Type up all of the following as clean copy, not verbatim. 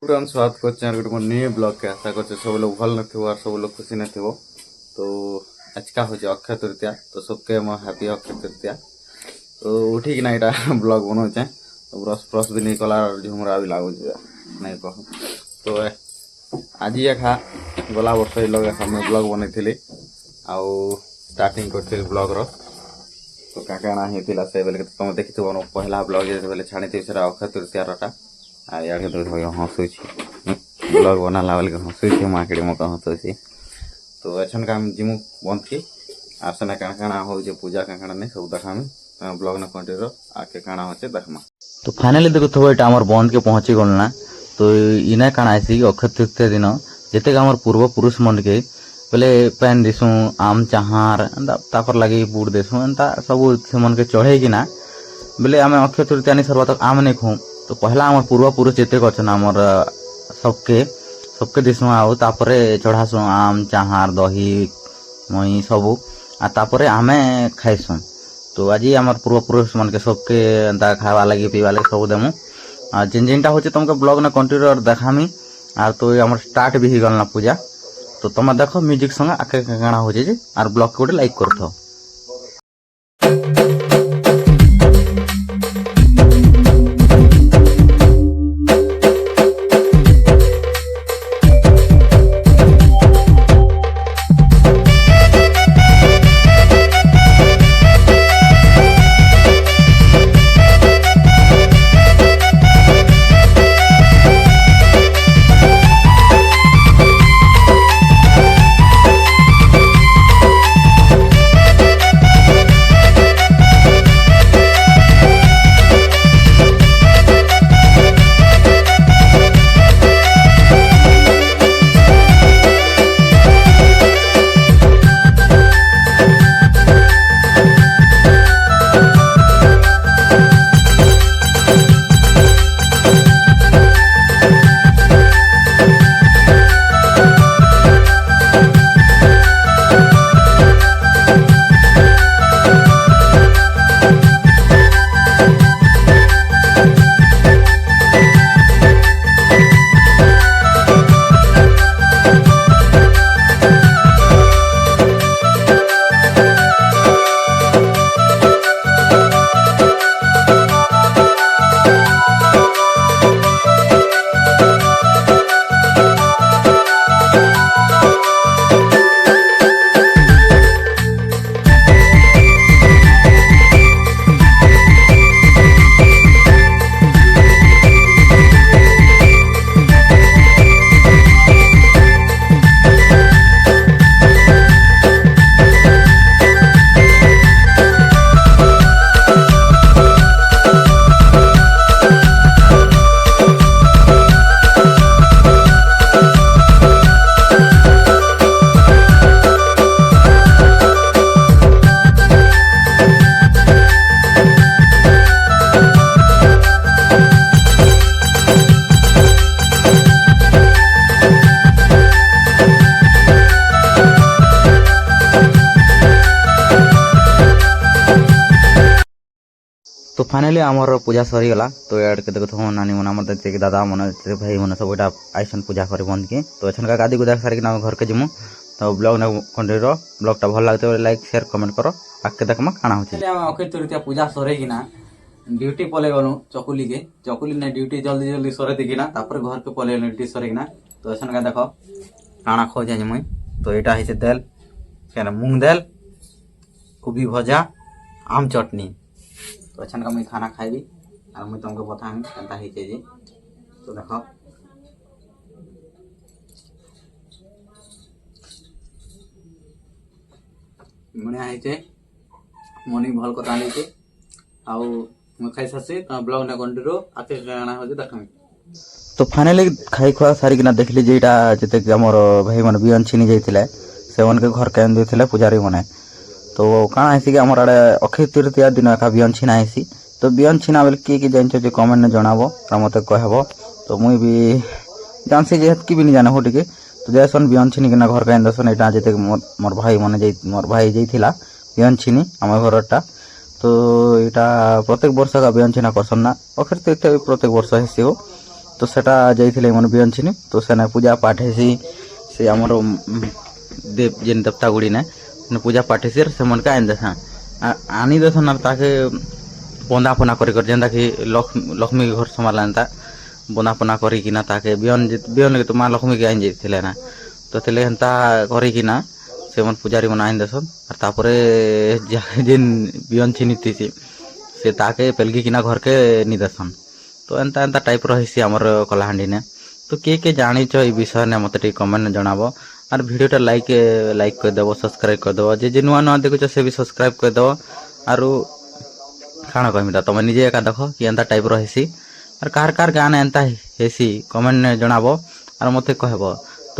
पुरान स्वागत करछे गोटे मोर न्यू ब्लॉग के। आशा करछे सब लोग भल नथिबो और सब लोग खुशी नथिबो। तो आज का होचे अक्षय तृतीया, तो सबके मो हैप्पी अक्षय तृतीया। तो उठी कि ना एटा ब्लॉग बनौछे, तो ब्रश भी नहीं कला और झुमरा भी लागु नहीं कह। तो आज एखा गला वर्ष लग मैं ब्लॉग बनई आउ स्टार्टिंग कर ब्लॉग रो। तो क्या कहना होता से बेले तुम देखी पहला ब्लॉग जो छाणी थी से अक्षय तृतीयारटा आ इे तो हंसुची ब्लॉग बनाला बेल हंसुची माकड़ी मक हंसुची। तो अच्छा का जिमु बंद की आर सेना काण काण हो पूजा काण नहीं सब देखामी ब्लॉग न कंटिन्यू आके काण होचे देखमा। तो फाइनली देखो थोड़ा एटा हमर बंद के पहुंची गल ना। तो इना काण आसी अक्षय तृतीया दिन जेते हमर पूर्व पुरुष मन के बोले पेन दिसु आम चाहार तापर लगे बुड़ देसु एंता सब से मन के चढ़े कि ना बोले आम अक्षय तृतीया नहीं सर्वा तक आम नहीं खो। तो पहला आम पूर्व पुरुष जिते अच्छन आमर सबके दिसु आउ तापर चढ़ासु आम चाहार दही मई सबू तापर आमे खाइसु। तो आज आम पूर्व पुरुष मन के सबके एंता खावा लगे पीवा लगे सब देमु आ जिन जिनटा होचे तुमके ब्लॉग ना कंटिन्यू देखामी। आर तो आम स्टार्ट भी हो गल ना पूजा। तो तुम देख म्यूजिक संगे आके काଣା होचे जे आर ब्लॉग को लाइक करथो। तो फाइनली आमर पूजा सरीगला। तो यार के देखो नानी मन आम देखते दादा मन भाई मन सब यहाँ आईसन पूजा कर बंद के। तो अच्छा का गादी को देख सारिक घर के जिमु। तो ब्लॉग ना कंटिन्यू ब्लॉगटा भल लगते लाइक शेयर कमेंट करो आके देखमा काଣା होचे। अक्षय तृतीया पूजा सरेकिना ड्यूटी पले गलु चकुली ने ड्यूटी जल्दी जल्दी सरे दिकिना तापर घर के पले ड्यूटी सरेकिना। तो अच्छा का देखो काଣା खोजे मुई। तो यहाँ है दाल क्या मूंग दाल कोबी भजा आम चटनी। तो अच्छा का मुई खाना खाइबी और मुई तुमको बतामी केनता होइचे जे। तो देखो बढ़िया होइचे मनी भल कथा लेके आउ मैं खाई सासी तो ब्लॉग ने कंटिन्यू आते गाना हो जे देखमी। तो फाइनली खाई खुआ सारी ना देखली जे एटा जते हमर भाई मन बियन छिनी जाइथिले से मन के घर केन देथिले पुजारी मने। तो काଣା है कि हमर आड़े अक्षय तृतीया दिन का बियन छिना है। तो बियन छिना बेल किए जानछो जे कमेंट ने जणाबो आ मते कहबो। तो मुई भी जानसी जे हत की भी नहीं जाने हो टिके। तो जैसन बियन छिनी किना घर काइन दसन एटा जेते मोर भाई माने मोर भाई जाइथिला बियन छिनी हमर घरटा। तो यहाँ प्रत्येक वर्ष का व्यंजना करसन ना अक्षय तृतीया प्रत्येक वर्ष हेसी हो তো সেটা ଯାଇଥିଲେ ଏମାନେ ବି ଅଛିନି ତ ସେନେ ପୂଜା ପାଠ ହେସି ସେ ଆମର ଦେବ ଯେନ୍ ଦେବତା ଗୁଡ଼ି ନା ପୂଜା ପାଠ ହେସି ସେମାନକେ ଆଣି ଦେସନ୍ ଆଣି ଦେସନ୍ ଆଉ ତାକେ ବନ୍ଦା ଫନା କରି କରି ଯେନ୍ତା କି ଲକ୍ଷ୍ମୀ ଘର ସମ୍ଭାଳିଲା ଏନ୍ତା ବନ୍ଦା ଫନା କରିକିନା ତାକେ ବିହନ ତ ମା ଲକ୍ଷ୍ମୀକେ ଆଣି ଯାଇଥିଲେ ନା ତ ଥିଲେ ହେନ୍ତା କରିକିନା ସେମାନେ ପୂଜାରୀ ମାନେ ଆଣି ଦେସନ୍ ଆର୍ ତାପରେ ଯେନ୍ ବିହନ ଚିହ୍ନିଥିସି ସେ ତାକେ ପେଲଗିକିନା ଘରକେ ନି ଦେସନ୍ ତ ଏନ୍ତା ଏନ୍ତା ଟାଇପ୍ର ହେସି ଆମର କଳାହାଣ୍ଡିନେ ତ କିଏ ଜାଣିଛ ଏଇ ବିଷୟରେ ମୋତେ ଟିକେ କମେଣ୍ଟ ଜଣାବ ଆର୍ ଭିଡ଼ିଓଟା ଲାଇକ୍ କରିଦେବ ସବସ୍କ୍ରାଇବ୍ କରିଦେବ ଯେ ନୂଆ ନୂଆ ଦେଖୁଛ ସେ ବି ସବସ୍କ୍ରାଇବ୍ କରିଦେବ ଆରୁ କାଣା କହିମି ତା ତମେ ନିଜେ ଏକା ଦେଖ କି ଏନ୍ତା ଟାଇପ୍ର ହେସି ଆର୍ କାହାର ଗାଁନେ ଏନ୍ତା ହେସି କମେଣ୍ଟ ଜଣାବ ଆର୍ ମୋତେ କହିବ ତ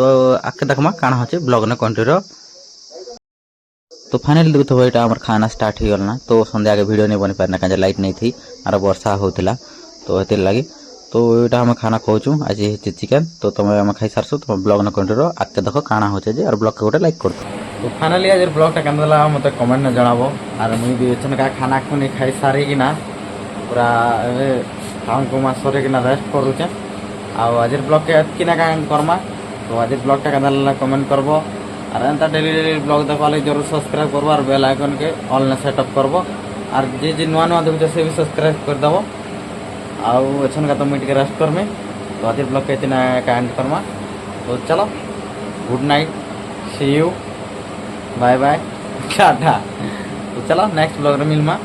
ଆଗ୍କେ ଦେଖ୍ମା କାଣା ହଉଛି ବ୍ଲଗ୍ନେ କଣ୍ଟିନ୍ୟୁ तो फाइनली देखुव यहाँ आम खाना स्टार्ट हो गला तो संध्या के वीडियो नहीं बनी पारे कहीं लाइट नहीं थी आर वर्षा होता तो ये लगी तो यहाँ आम खाना खाऊँ आज चिकेन तो तुम आम खाई सारसु तुम ब्लॉग न कंटिन्यू आगे देख काଣା होचे जे और ब्लॉग के गोटे लाइक कर तो फाइनली आज ब्लॉगटा केन देला मते कमेंट न जणाबो आर मुई भी एछन का खाना खुनी खाई सारी कि ना पूरा काम को मा सरे कि ना रेस्ट करूचे आ आज ब्लॉग के किना का करमा तो आज ब्लॉगटा केन देला कमेंट करबो और एंता डेली ब्लॉग देखा जरूर सब्सक्राइब करबो और बेल आइकन के ऑल ने सेटअप करबो और जे नुआ नुआ देखो से भी सब्सक्राइब कर देबो आउ एछन का तो मुई टिके रेस्ट करमे तो आज ब्लॉग के इतना का एंड करमा तो चलो good night see you bye bye tata तो चलो नेक्स्ट ब्लॉग रे मिलमा।